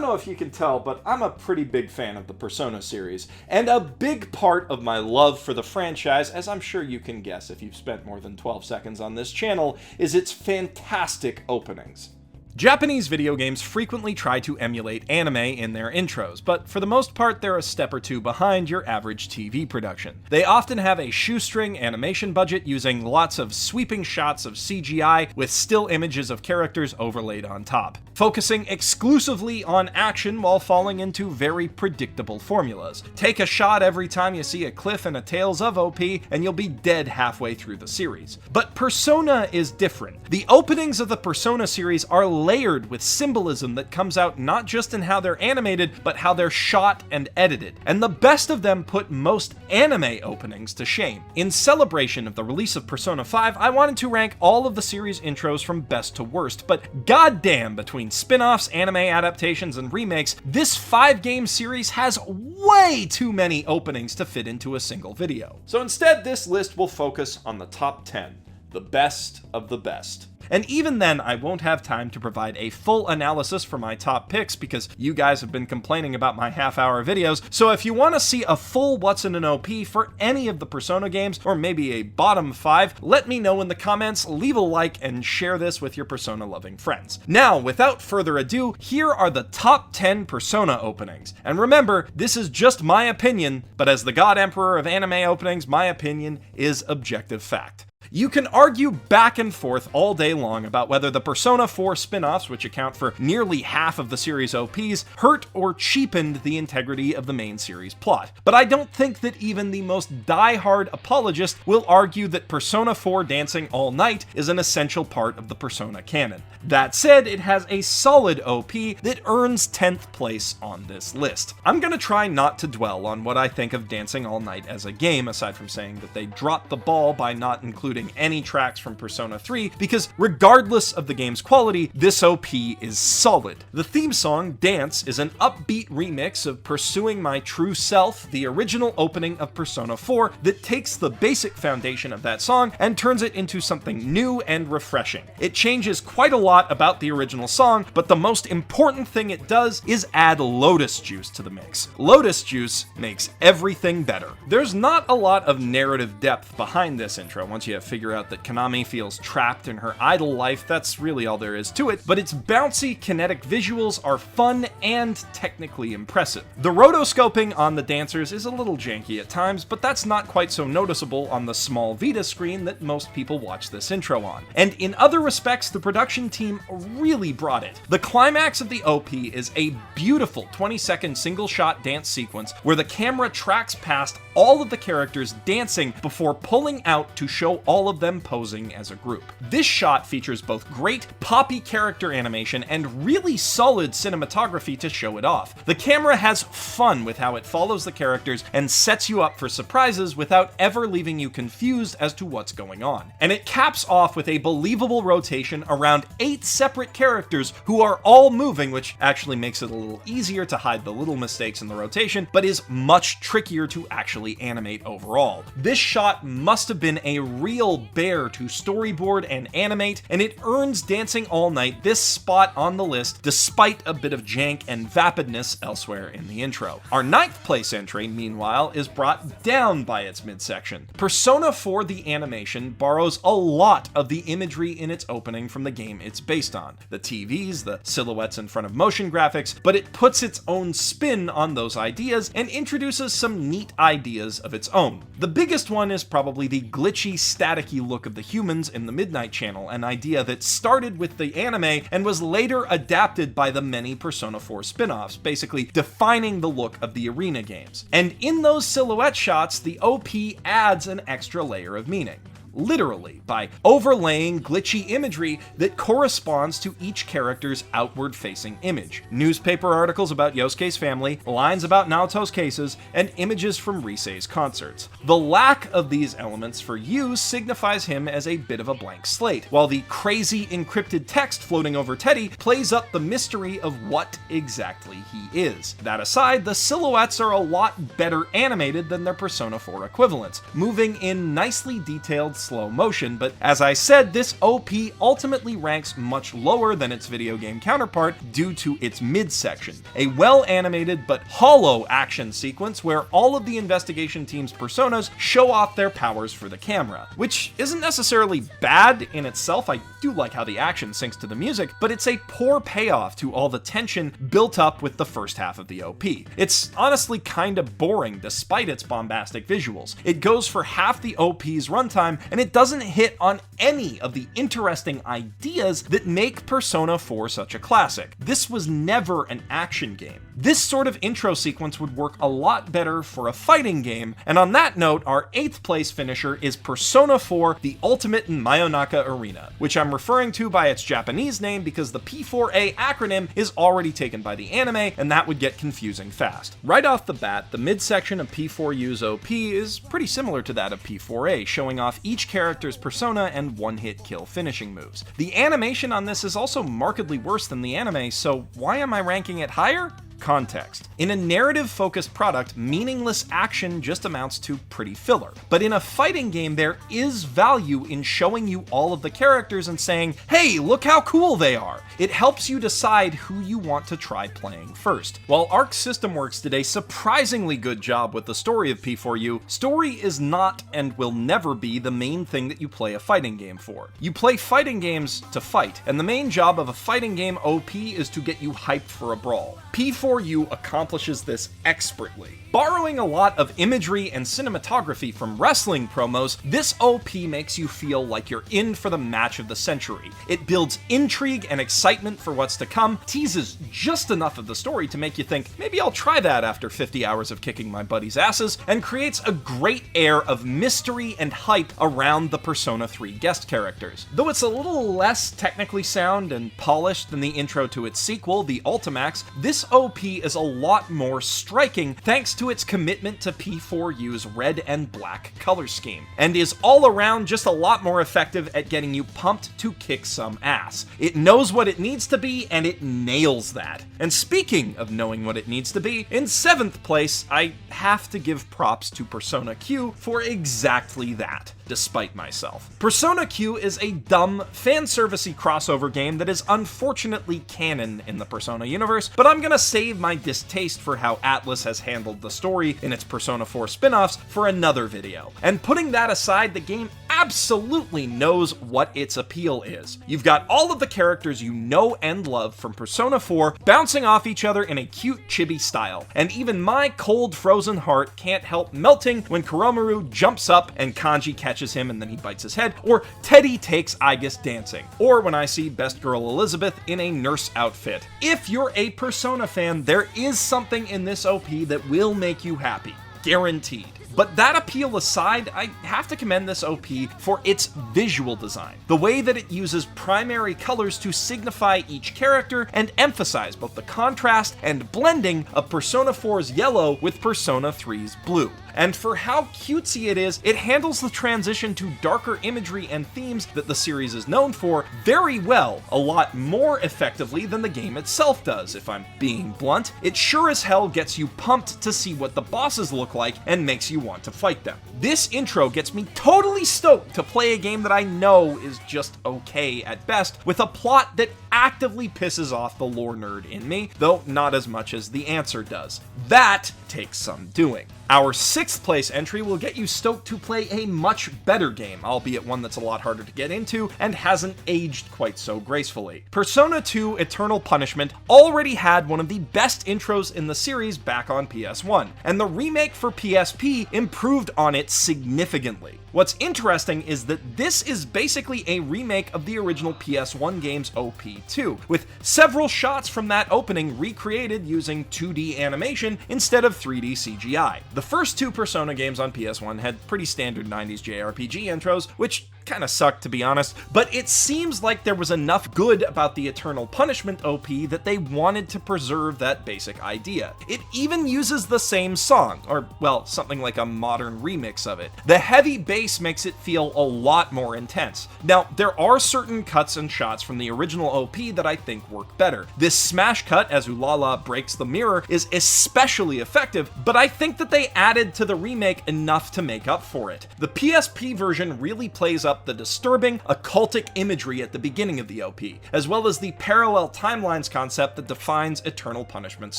don't know if you can tell, but I'm a pretty big fan of the Persona series, and a big part of my love for the franchise, as I'm sure you can guess if you've spent more than 12 seconds on this channel, is its fantastic openings. Japanese video games frequently try to emulate anime in their intros, but for the most part they're a step or two behind your average TV production. They often have a shoestring animation budget using lots of sweeping shots of CGI with still images of characters overlaid on top, focusing exclusively on action while falling into very predictable formulas. Take a shot every time you see a cliff in a Tales of OP and you'll be dead halfway through the series. But Persona is different. The openings of the Persona series are layered with symbolism that comes out not just in how they're animated, but how they're shot and edited. And the best of them put most anime openings to shame. In celebration of the release of Persona 5, I wanted to rank all of the series intros from best to worst, but goddamn, between spin-offs, anime adaptations, and remakes, this 5-game series has way too many openings to fit into a single video. So instead, this list will focus on the top 10, the best of the best. And even then, I won't have time to provide a full analysis for my top picks because you guys have been complaining about my half-hour videos, so if you want to see a full What's in an OP for any of the Persona games, or maybe a bottom 5, let me know in the comments, leave a like, and share this with your Persona-loving friends. Now, without further ado, here are the top 10 Persona openings. And remember, this is just my opinion, but as the God Emperor of anime openings, my opinion is objective fact. You can argue back and forth all day long about whether the Persona 4 spin-offs, which account for nearly half of the series OPs, hurt or cheapened the integrity of the main series plot. But I don't think that even the most die-hard apologist will argue that Persona 4 Dancing All Night is an essential part of the Persona canon. That said, it has a solid OP that earns 10th place on this list. I'm gonna try not to dwell on what I think of Dancing All Night as a game, aside from saying that they dropped the ball by not including any tracks from Persona 3, because regardless of the game's quality, this OP is solid. The theme song, Dance, is an upbeat remix of Pursuing My True Self, the original opening of Persona 4, that takes the basic foundation of that song and turns it into something new and refreshing. It changes quite a lot about the original song, but the most important thing it does is add Lotus Juice to the mix. Lotus Juice makes everything better. There's not a lot of narrative depth behind this intro once you figure out that Konami feels trapped in her idol life. That's really all there is to it, but its bouncy, kinetic visuals are fun and technically impressive. The rotoscoping on the dancers is a little janky at times, but that's not quite so noticeable on the small Vita screen that most people watch this intro on. And in other respects, the production team really brought it. The climax of the OP is a beautiful 20-second single-shot dance sequence where the camera tracks past all of the characters dancing before pulling out to show all of them posing as a group. This shot features both great poppy character animation and really solid cinematography to show it off. The camera has fun with how it follows the characters and sets you up for surprises without ever leaving you confused as to what's going on. And it caps off with a believable rotation around 8 separate characters who are all moving, which actually makes it a little easier to hide the little mistakes in the rotation, but is much trickier to actually animate overall. This shot must have been a real bear to storyboard and animate, and it earns Dancing All Night this spot on the list despite a bit of jank and vapidness elsewhere in the intro. Our 9th place entry, meanwhile, is brought down by its midsection. Persona 4 the animation borrows a lot of the imagery in its opening from the game it's based on. The TVs, the silhouettes in front of motion graphics, but it puts its own spin on those ideas and introduces some neat ideas of its own. The biggest one is probably the glitchy, staticky look of the humans in the Midnight Channel, an idea that started with the anime and was later adapted by the many Persona 4 spin-offs, basically defining the look of the arena games. And in those silhouette shots, the OP adds an extra layer of meaning. Literally, by overlaying glitchy imagery that corresponds to each character's outward-facing image. Newspaper articles about Yosuke's family, lines about Naoto's cases, and images from Risei's concerts. The lack of these elements for Yu signifies him as a bit of a blank slate, while the crazy encrypted text floating over Teddy plays up the mystery of what exactly he is. That aside, the silhouettes are a lot better animated than their Persona 4 equivalents, moving in nicely detailed slow motion, but as I said, this OP ultimately ranks much lower than its video game counterpart due to its midsection, a well-animated but hollow action sequence where all of the investigation team's personas show off their powers for the camera, which isn't necessarily bad in itself. I do like how the action syncs to the music, but it's a poor payoff to all the tension built up with the first half of the OP. It's honestly kinda boring despite its bombastic visuals. It goes for half the OP's runtime, and it doesn't hit on any of the interesting ideas that make Persona 4 such a classic. This was never an action game. This sort of intro sequence would work a lot better for a fighting game, and on that note, our 8th place finisher is Persona 4 The Ultimate in Mayonaka Arena, which I'm referring to by its Japanese name because the P4A acronym is already taken by the anime, and that would get confusing fast. Right off the bat, the midsection of P4U's OP is pretty similar to that of P4A, showing off each character's persona and one-hit kill finishing moves. The animation on this is also markedly worse than the anime, so why am I ranking it higher? Context. In a narrative-focused product, meaningless action just amounts to pretty filler. But in a fighting game, there is value in showing you all of the characters and saying, hey, look how cool they are. It helps you decide who you want to try playing first. While Arc System Works did a surprisingly good job with the story of P4U, story is not and will never be the main thing that you play a fighting game for. You play fighting games to fight, and the main job of a fighting game OP is to get you hyped for a brawl. P4U accomplishes this expertly. Borrowing a lot of imagery and cinematography from wrestling promos, this OP makes you feel like you're in for the match of the century. It builds intrigue and excitement for what's to come, teases just enough of the story to make you think, maybe I'll try that after 50 hours of kicking my buddies' asses, and creates a great air of mystery and hype around the Persona 3 guest characters. Though it's a little less technically sound and polished than the intro to its sequel, the Ultimax, this OP is a lot more striking thanks to its commitment to P4U's red and black color scheme, and is all around just a lot more effective at getting you pumped to kick some ass. It knows what it needs to be, and it nails that. And speaking of knowing what it needs to be, in 7th place, I have to give props to Persona Q for exactly that. Despite myself. Persona Q is a dumb, fan-servicey crossover game that is unfortunately canon in the Persona universe, but I'm gonna save my distaste for how Atlus has handled the story in its Persona 4 spin-offs for another video. And putting that aside, the game absolutely knows what its appeal is. You've got all of the characters you know and love from Persona 4 bouncing off each other in a cute chibi style, and even my cold frozen heart can't help melting when Koromaru jumps up and Kanji catches him and then he bites his head, or Teddy takes Aigis dancing, or when I see Best Girl Elizabeth in a nurse outfit. If you're a Persona fan, there is something in this OP that will make you happy. Guaranteed. But that appeal aside, I have to commend this OP for its visual design. The way that it uses primary colors to signify each character and emphasize both the contrast and blending of Persona 4's yellow with Persona 3's blue. And for how cutesy it is, it handles the transition to darker imagery and themes that the series is known for very well, a lot more effectively than the game itself does, if I'm being blunt. It sure as hell gets you pumped to see what the bosses look like and makes you want to fight them. This intro gets me totally stoked to play a game that I know is just okay at best, with a plot that actively pisses off the lore nerd in me, though not as much as the answer does. That takes some doing. Our 6th place entry will get you stoked to play a much better game, albeit one that's a lot harder to get into and hasn't aged quite so gracefully. Persona 2 Eternal Punishment already had one of the best intros in the series back on PS1, and the remake for PSP improved on it significantly. What's interesting is that this is basically a remake of the original PS1 game's OP2, with several shots from that opening recreated using 2D animation instead of 3D CGI. The first two Persona games on PS1 had pretty standard 90s JRPG intros, which Kinda sucked, to be honest, but it seems like there was enough good about the Eternal Punishment OP that they wanted to preserve that basic idea. It even uses the same song, or, well, something like a modern remix of it. The heavy bass makes it feel a lot more intense. Now, there are certain cuts and shots from the original OP that I think work better. This smash cut as Ulala breaks the mirror is especially effective, but I think that they added to the remake enough to make up for it. The PSP version really plays up the disturbing, occultic imagery at the beginning of the OP, as well as the parallel timelines concept that defines Eternal Punishment's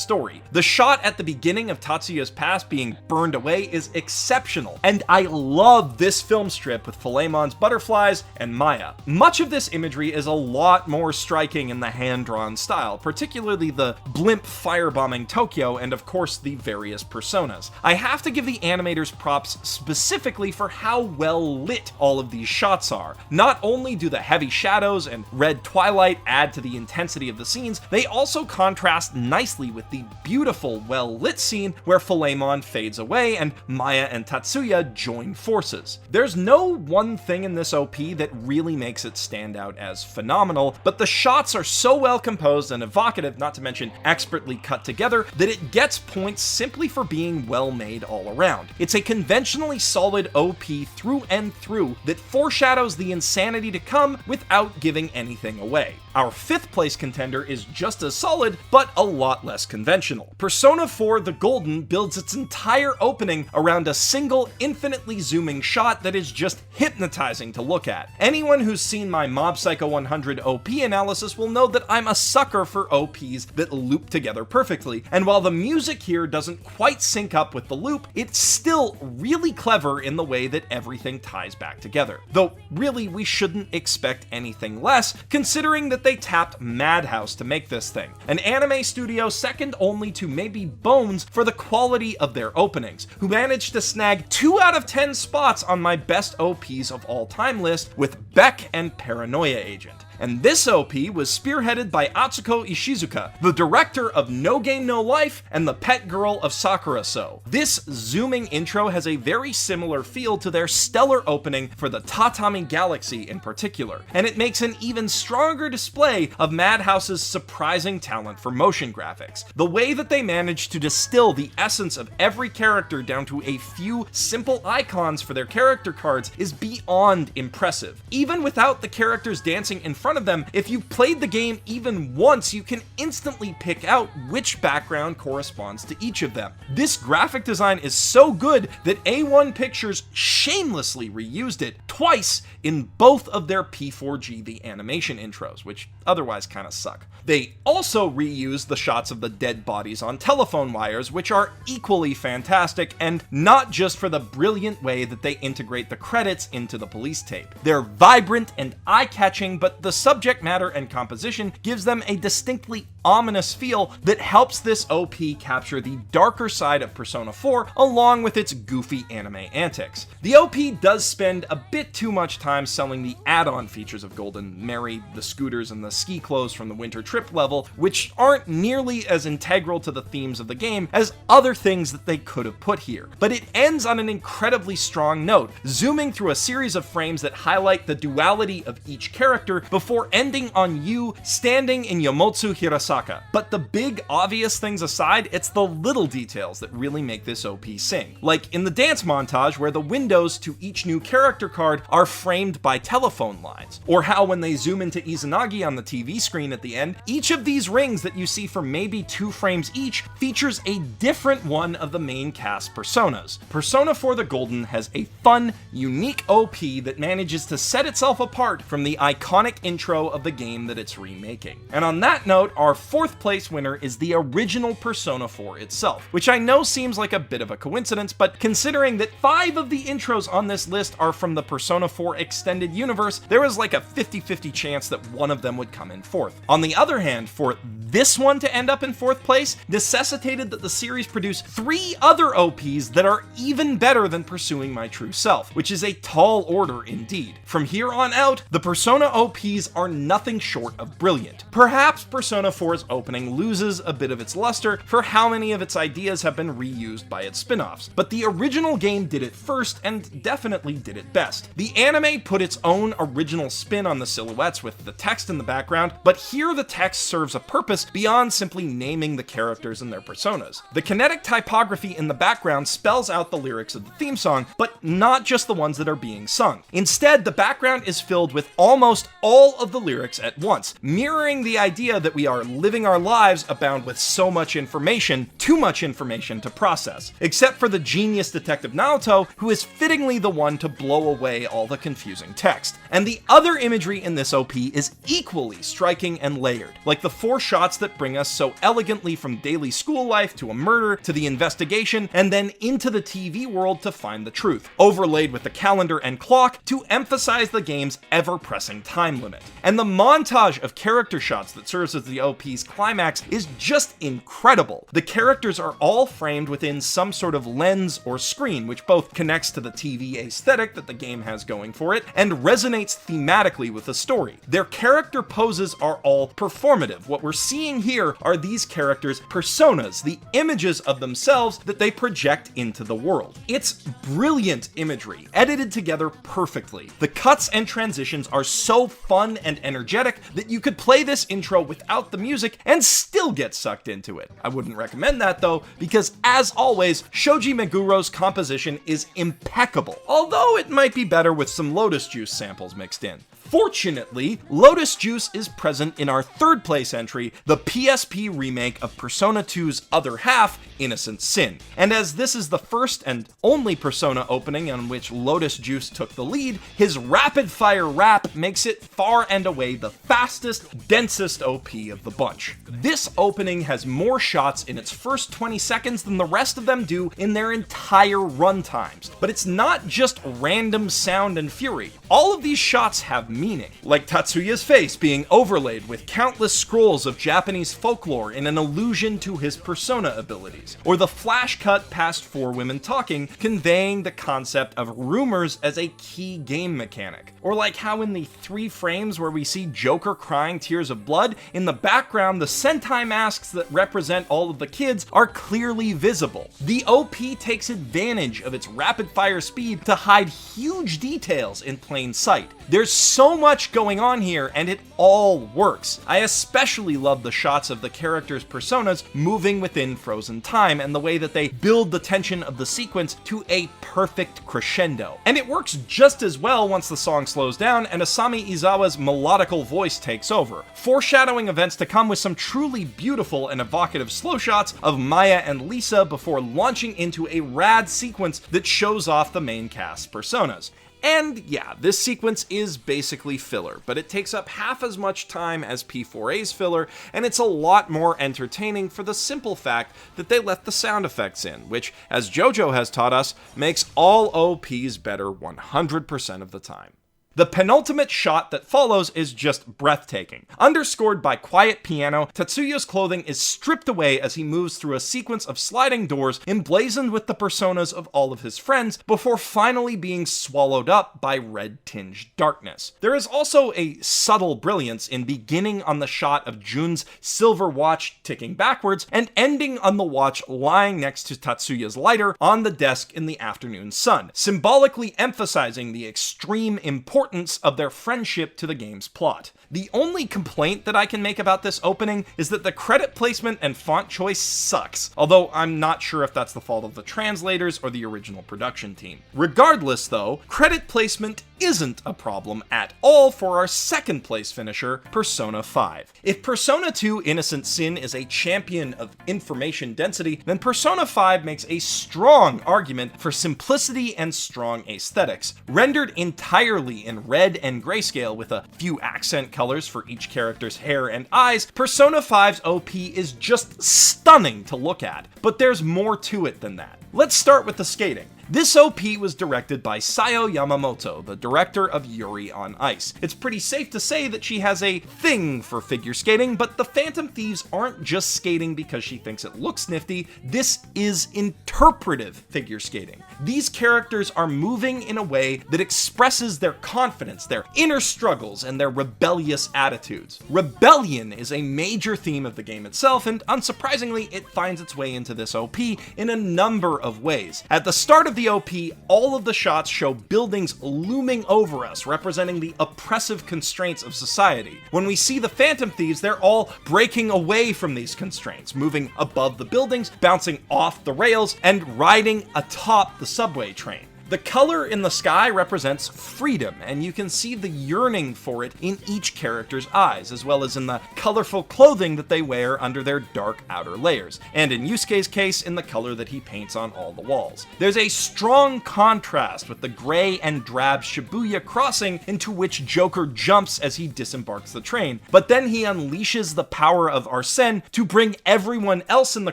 story. The shot at the beginning of Tatsuya's past being burned away is exceptional, and I love this film strip with Philemon's butterflies and Maya. Much of this imagery is a lot more striking in the hand-drawn style, particularly the blimp firebombing Tokyo and of course the various personas. I have to give the animators props specifically for how well lit all of these shots are. Not only do the heavy shadows and red twilight add to the intensity of the scenes, they also contrast nicely with the beautiful, well-lit scene where Philemon fades away and Maya and Tatsuya join forces. There's no one thing in this OP that really makes it stand out as phenomenal, but the shots are so well composed and evocative, not to mention expertly cut together, that it gets points simply for being well made all around. It's a conventionally solid OP through and through that foreshadows the insanity to come without giving anything away. Our 5th place contender is just as solid, but a lot less conventional. Persona 4 The Golden builds its entire opening around a single, infinitely zooming shot that is just hypnotizing to look at. Anyone who's seen my Mob Psycho 100 OP analysis will know that I'm a sucker for OPs that loop together perfectly, and while the music here doesn't quite sync up with the loop, it's still really clever in the way that everything ties back together. Though really we shouldn't expect anything less, considering that they tapped Madhouse to make this thing, an anime studio second only to maybe Bones for the quality of their openings, who managed to snag 2 out of 10 spots on my best OPs of all time list with Beck and Paranoia Agent. And this OP was spearheaded by Atsuko Ishizuka, the director of No Game No Life and the pet girl of Sakura So. This zooming intro has a very similar feel to their stellar opening for the Tatami Galaxy in particular, and it makes an even stronger display of Madhouse's surprising talent for motion graphics. The way that they managed to distill the essence of every character down to a few simple icons for their character cards is beyond impressive. Even without the characters dancing in front of them, if you've played the game even once, you can instantly pick out which background corresponds to each of them. This graphic design is so good that A1 Pictures shamelessly reused it twice in both of their P4G the animation intros, which otherwise kind of suck. They also reused the shots of the dead bodies on telephone wires, which are equally fantastic, and not just for the brilliant way that they integrate the credits into the police tape. They're vibrant and eye-catching, but the subject matter and composition gives them a distinctly ominous feel that helps this OP capture the darker side of Persona 4 along with its goofy anime antics. The OP does spend a bit too much time selling the add-on features of Golden, Mary, the scooters, and the ski clothes from the Winter Trip level, which aren't nearly as integral to the themes of the game as other things that they could have put here. But it ends on an incredibly strong note, zooming through a series of frames that highlight the duality of each character before ending on you standing in Yomotsu Hirasaka. But the big obvious things aside, it's the little details that really make this OP sing. Like in the dance montage where the windows to each new character card are framed by telephone lines, or how when they zoom into Izanagi on the TV screen at the end, each of these rings that you see for maybe 2 frames each features a different one of the main cast personas. Persona 4 The Golden has a fun, unique OP that manages to set itself apart from the iconic intro of the game that it's remaking. And on that note, our 4th place winner is the original Persona 4 itself, which I know seems like a bit of a coincidence, but considering that 5 of the intros on this list are from the Persona 4 extended universe, there was like a 50-50 chance that one of them would come in 4th. On the other hand, for this one to end up in 4th place necessitated that the series produce 3 other OPs that are even better than Pursuing My True Self, which is a tall order indeed. From here on out, the Persona OPs OPs are nothing short of brilliant. Perhaps Persona 4's opening loses a bit of its luster for how many of its ideas have been reused by its spin-offs, but the original game did it first and definitely did it best. The anime put its own original spin on the silhouettes with the text in the background, but here the text serves a purpose beyond simply naming the characters and their personas. The kinetic typography in the background spells out the lyrics of the theme song, but not just the ones that are being sung. Instead, the background is filled with almost all of the lyrics at once, mirroring the idea that we are living our lives abound with so much information, too much information to process. Except for the genius Detective Naoto, who is fittingly the one to blow away all the confusing text. And the other imagery in this OP is equally striking and layered, like the 4 shots that bring us so elegantly from daily school life to a murder to the investigation and then into the TV world to find the truth, overlaid with the calendar and clock to emphasize the game's ever-pressing time limit. And the montage of character shots that serves as the OP's climax is just incredible. The characters are all framed within some sort of lens or screen, which both connects to the TV aesthetic that the game has going for it and resonates thematically with the story. Their character poses are all performative. What we're seeing here are these characters' personas, the images of themselves that they project into the world. It's brilliant imagery, edited together perfectly. The cuts and transitions are so fun and energetic that you could play this intro without the music and still get sucked into it. I wouldn't recommend that though, because as always, Shoji Meguro's composition is impeccable, although it might be better with some Lotus Juice samples mixed in. Fortunately, Lotus Juice is present in our 3rd place entry, the PSP remake of Persona 2's other half, Innocent Sin. And as this is the first and only Persona opening on which Lotus Juice took the lead, his rapid-fire rap makes it far and away the fastest, densest OP of the bunch. This opening has more shots in its first 20 seconds than the rest of them do in their entire runtimes. But it's not just random sound and fury. All of these shots have meaning, like Tatsuya's face being overlaid with countless scrolls of Japanese folklore in an allusion to his persona abilities, or the flash cut past 4 women talking, conveying the concept of rumors as a key game mechanic, or like how in the 3 frames where we see Joker crying tears of blood, in the background the Sentai masks that represent all of the kids are clearly visible. The OP takes advantage of its rapid fire speed to hide huge details in plain sight. There's so much going on here, and it all works. I especially love the shots of the characters' personas moving within frozen time and the way that they build the tension of the sequence to a perfect crescendo. And it works just as well once the song slows down and Asami Izawa's melodical voice takes over, foreshadowing events to come with some truly beautiful and evocative slow shots of Maya and Lisa before launching into a rad sequence that shows off the main cast's personas. And yeah, this sequence is basically filler, but it takes up half as much time as P4A's filler, and it's a lot more entertaining for the simple fact that they let the sound effects in, which, as JoJo has taught us, makes all OPs better 100% of the time. The penultimate shot that follows is just breathtaking. Underscored by quiet piano, Tatsuya's clothing is stripped away as he moves through a sequence of sliding doors emblazoned with the personas of all of his friends before finally being swallowed up by red-tinged darkness. There is also a subtle brilliance in beginning on the shot of Jun's silver watch ticking backwards and ending on the watch lying next to Tatsuya's lighter on the desk in the afternoon sun, symbolically emphasizing the extreme importance of their friendship to the game's plot. The only complaint that I can make about this opening is that the credit placement and font choice sucks, although I'm not sure if that's the fault of the translators or the original production team. Regardless though, credit placement isn't a problem at all for our 2nd place finisher, Persona 5. If Persona 2 Innocent Sin is a champion of information density, then Persona 5 makes a strong argument for simplicity and strong aesthetics. Rendered entirely in red and grayscale with a few accent colors for each character's hair and eyes, Persona 5's OP is just stunning to look at. But there's more to it than that. Let's start with the skating. This OP was directed by Sayo Yamamoto, the director of Yuri on Ice. It's pretty safe to say that she has a thing for figure skating, but the Phantom Thieves aren't just skating because she thinks it looks nifty. This is interpretive figure skating. These characters are moving in a way that expresses their confidence, their inner struggles, and their rebellious attitudes. Rebellion is a major theme of the game itself, and unsurprisingly, it finds its way into this OP in a number of ways. At the start of the OP, all of the shots show buildings looming over us, representing the oppressive constraints of society. When we see the Phantom Thieves, they're all breaking away from these constraints, moving above the buildings, bouncing off the rails, and riding atop the subway train. The color in the sky represents freedom, and you can see the yearning for it in each character's eyes, as well as in the colorful clothing that they wear under their dark outer layers, and in Yusuke's case, in the color that he paints on all the walls. There's a strong contrast with the gray and drab Shibuya crossing into which Joker jumps as he disembarks the train, but then he unleashes the power of Arsene to bring everyone else in the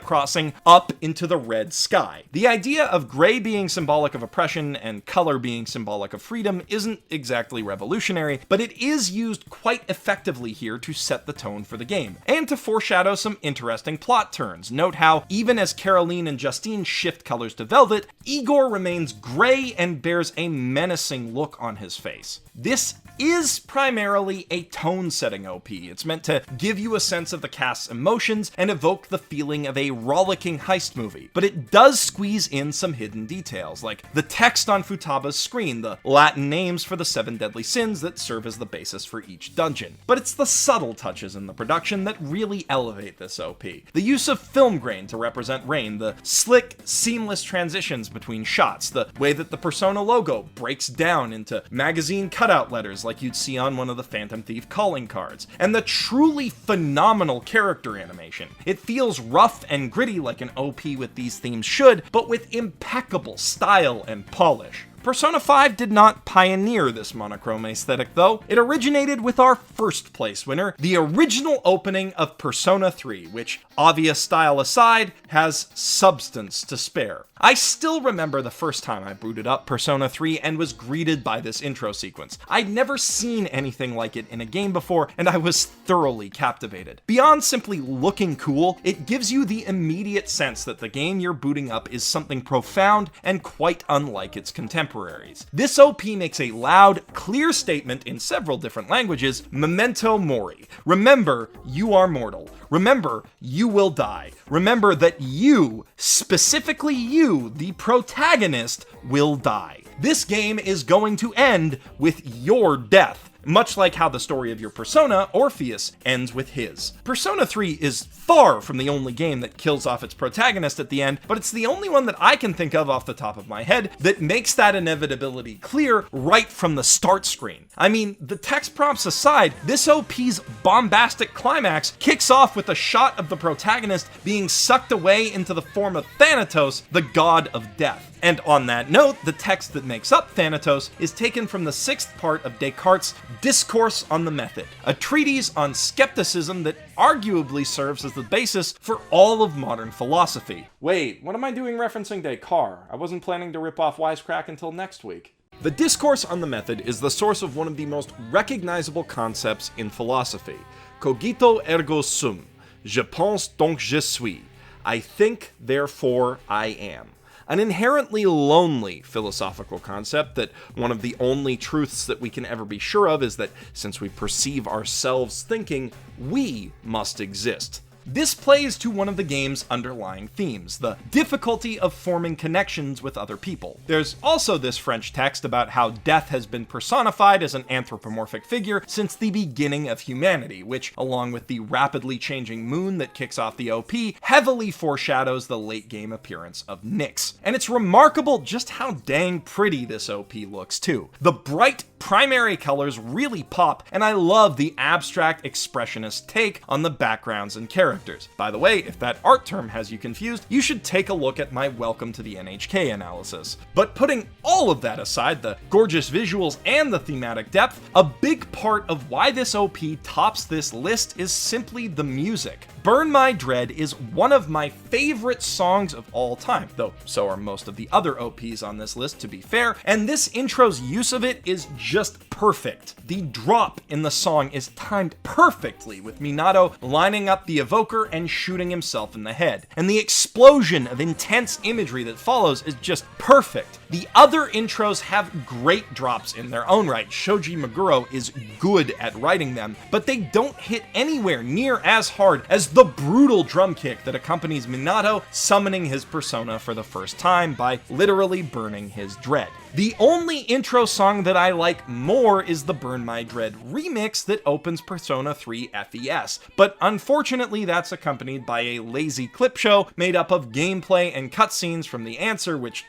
crossing up into the red sky. The idea of gray being symbolic of oppression and color being symbolic of freedom isn't exactly revolutionary, but it is used quite effectively here to set the tone for the game, and to foreshadow some interesting plot turns. Note how, even as Caroline and Justine shift colors to velvet, Igor remains gray and bears a menacing look on his face. This is primarily a tone-setting OP. It's meant to give you a sense of the cast's emotions and evoke the feeling of a rollicking heist movie, but it does squeeze in some hidden details, like the text on Futaba's screen, the Latin names for the 7 deadly sins that serve as the basis for each dungeon. But it's the subtle touches in the production that really elevate this OP. The use of film grain to represent rain, the slick, seamless transitions between shots, the way that the Persona logo breaks down into magazine cutout letters like you'd see on one of the Phantom Thief calling cards, and the truly phenomenal character animation. It feels rough and gritty like an OP with these themes should, but with impeccable style and polish. Persona 5 did not pioneer this monochrome aesthetic though. It originated with our first place winner, the original opening of Persona 3, which, obvious style aside, has substance to spare. I still remember the first time I booted up Persona 3 and was greeted by this intro sequence. I'd never seen anything like it in a game before, and I was thoroughly captivated. Beyond simply looking cool, it gives you the immediate sense that the game you're booting up is something profound and quite unlike its contemporaries. This OP makes a loud, clear statement in several different languages: Memento Mori. Remember, you are mortal. Remember, you will die. Remember that you, specifically you, the protagonist, will die. This game is going to end with your death. Much like how the story of your Persona, Orpheus, ends with his. Persona 3 is far from the only game that kills off its protagonist at the end, but it's the only one that I can think of off the top of my head that makes that inevitability clear right from the start screen. I mean, the text prompts aside, this OP's bombastic climax kicks off with a shot of the protagonist being sucked away into the form of Thanatos, the god of death. And on that note, the text that makes up Thanatos is taken from the 6th part of Descartes' Discourse on the Method, a treatise on skepticism that arguably serves as the basis for all of modern philosophy. Wait, what am I doing referencing Descartes? I wasn't planning to rip off Wisecrack until next week. The Discourse on the Method is the source of one of the most recognizable concepts in philosophy. Cogito ergo sum. Je pense donc je suis. I think, therefore I am. An inherently lonely philosophical concept that one of the only truths that we can ever be sure of is that since we perceive ourselves thinking, we must exist. This plays to one of the game's underlying themes, the difficulty of forming connections with other people. There's also this French text about how death has been personified as an anthropomorphic figure since the beginning of humanity, which, along with the rapidly changing moon that kicks off the OP, heavily foreshadows the late game appearance of Nyx. And it's remarkable just how dang pretty this OP looks too. The bright primary colors really pop, and I love the abstract expressionist take on the backgrounds and characters. By the way, if that art term has you confused, you should take a look at my Welcome to the NHK analysis. But putting all of that aside, the gorgeous visuals and the thematic depth, a big part of why this OP tops this list is simply the music. Burn My Dread is one of my favorite songs of all time, though so are most of the other OPs on this list, to be fair, and this intro's use of it is just perfect. The drop in the song is timed perfectly, with Minato lining up the evoker and shooting himself in the head, and the explosion of intense imagery that follows is just perfect. The other intros have great drops in their own right. Shoji Meguro is good at writing them, but they don't hit anywhere near as hard as the brutal drum kick that accompanies Minato summoning his persona for the first time by literally burning his dread. The only intro song that I like more is the Burn My Dread remix that opens Persona 3 FES, but unfortunately that's accompanied by a lazy clip show made up of gameplay and cutscenes from the answer, which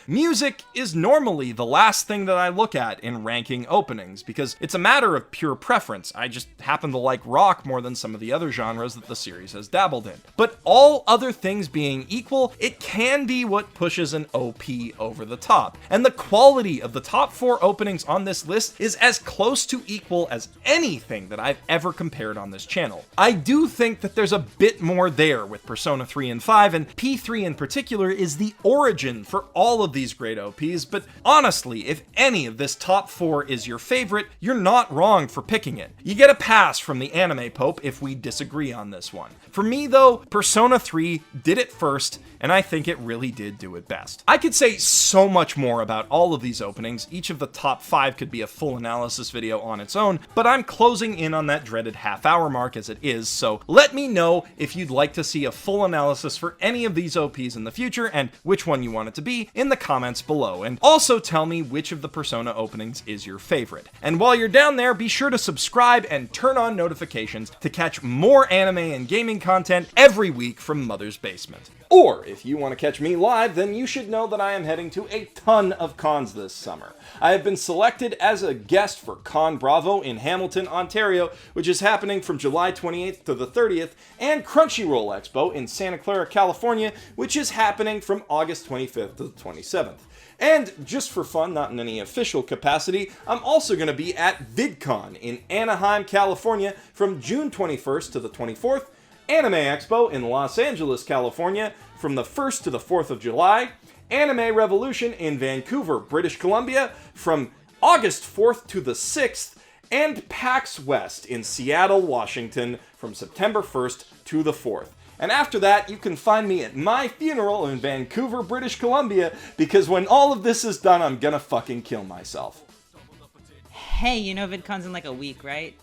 music is normally the last thing that I look at in ranking openings, because it's a matter of pure preference. I just happen to like rock more than some of the other genres that the series has dabbled in. But all other things being equal, it can be what pushes an OP over the top. And the quality of the top 4 openings on this list is as close to equal as anything that I've ever compared on this channel. I do think that there's a bit more there with Persona 3 and 5, and P3 in particular is the origin for all of these great OPs, but honestly, if any of this top 4 is your favorite, you're not wrong for picking it. You get a pass from the Anime Pope if we disagree on this one. For me though, Persona 3 did it first, and I think it really did do it best. I could say so much more about all of these openings. Each of the top 5 could be a full analysis video on its own, but I'm closing in on that dreaded half-hour mark as it is, so let me know if you'd like to see a full analysis for any of these OPs in the future, and which one you want it to be in the comments below, and also tell me which of the Persona openings is your favorite. And while you're down there, be sure to subscribe and turn on notifications to catch more anime and gaming content every week from Mother's Basement. Or, if you want to catch me live, then you should know that I am heading to a ton of cons this summer. I have been selected as a guest for Con Bravo in Hamilton, Ontario, which is happening from July 28th to the 30th, and Crunchyroll Expo in Santa Clara, California, which is happening from August 25th to the 27th. And just for fun, not in any official capacity, I'm also going to be at VidCon in Anaheim, California from June 21st to the 24th, Anime Expo in Los Angeles, California from the 1st to the 4th of July, Anime Revolution in Vancouver, British Columbia from August 4th to the 6th, and PAX West in Seattle, Washington from September 1st to the 4th. And after that, you can find me at my funeral in Vancouver, British Columbia, because when all of this is done, I'm gonna fucking kill myself. Hey, you know VidCon's in like a week, right?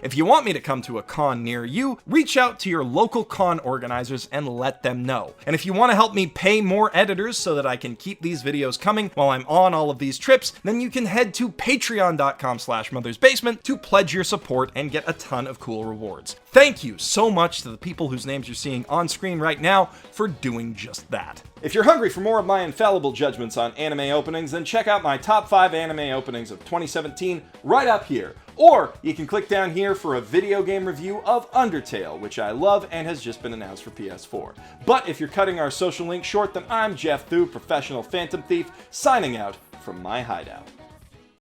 If you want me to come to a con near you, reach out to your local con organizers and let them know. And if you want to help me pay more editors so that I can keep these videos coming while I'm on all of these trips, then you can head to patreon.com/mothersbasement to pledge your support and get a ton of cool rewards. Thank you so much to the people whose names you're seeing on screen right now for doing just that. If you're hungry for more of my infallible judgments on anime openings, then check out my top 5 anime openings of 2017 right up here. Or you can click down here for a video game review of Undertale, which I love and has just been announced for PS4. But if you're cutting our social link short, then I'm Geoff Thew, professional phantom thief, signing out from my hideout.